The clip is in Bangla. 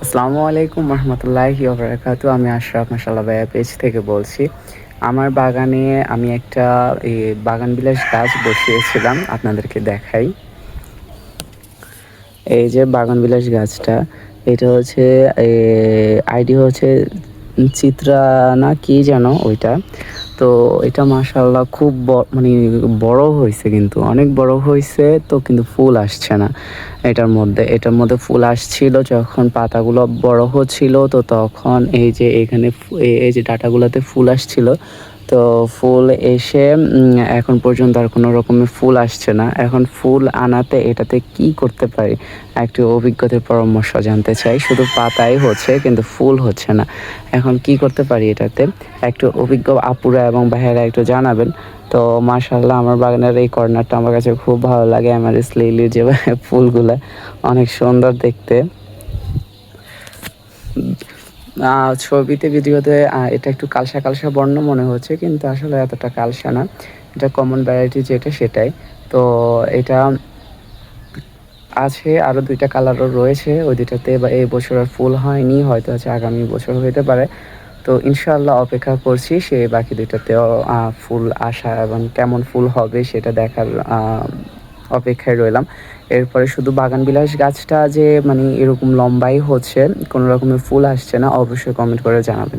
আসসালামু আলাইকুম রহমতুল্লাহি ওয়া বারাকাতু। আমি আশরাফ মাশাআল্লাহ ভাইয়া পেজ থেকে বলছি। আমার বাগানে আমি একটা বাগান বিলাস গাছ বসিয়েছিলাম, আপনাদেরকে দেখাই। এই যে বাগান বিলাস গাছটা, এটা হচ্ছে আইডি হচ্ছে চিত্রা না কি যেন ওইটা। তো এটা মাশাআল্লাহ খুব মানে বড় হয়েছে, কিন্তু অনেক বড় হয়েছে, তো কিন্তু ফুল আসছে না এটার মধ্যে ফুল আসছিল যখন পাতাগুলো বড় হচ্ছিল, তো তখন এই যে এখানে এই যে ডাঁটাগুলোতে ফুল আসছিল। তো ফুল এসে এখন পর্যন্ত আর কোনো রকমের ফুল আসছে না। এখন ফুল আনাতে এটাতে কি করতে পারি, একটু অভিজ্ঞতার পরামর্শ জানতে চাই। শুধু পাতাই হচ্ছে কিন্তু ফুল হচ্ছে না, এখন কি করতে পারি এটাতে, একটু অভিজ্ঞ আপুরা এবং ভাইয়েরা একটু জানাবেন। তো মাশাআল্লাহ আমার বাগানের এই কর্নারটা আমার কাছে খুব ভালো লাগে। অ্যামারিস লিলির যে ফুলগুলা অনেক সুন্দর দেখতে। ছবিতে ভিডিওতে এটা একটু কালসা কালসা বর্ণ মনে হচ্ছে, কিন্তু আসলে এতটা কালসা না। এটা কমন ভ্যারাইটি যেটা সেটাই। তো এটা আছে, আরও ২টা কালারও রয়েছে। ওই ২টাতে বা এই বছর আর ফুল হয়নি, হয়তো হচ্ছে আগামী বছর হইতে পারে। তো ইনশাআল্লাহ অপেক্ষা করছি সেই বাকি ২টাতেও ফুল আসা এবং কেমন ফুল হবে সেটা দেখার অপেক্ষায় রইলাম। এরপরে শুধু বাগান বিলাস গাছটা যে মানে এরকম লম্বাই হচ্ছে, কোনো রকমের ফুল আসছে না, অবশ্যই কমেন্ট করে জানাবেন।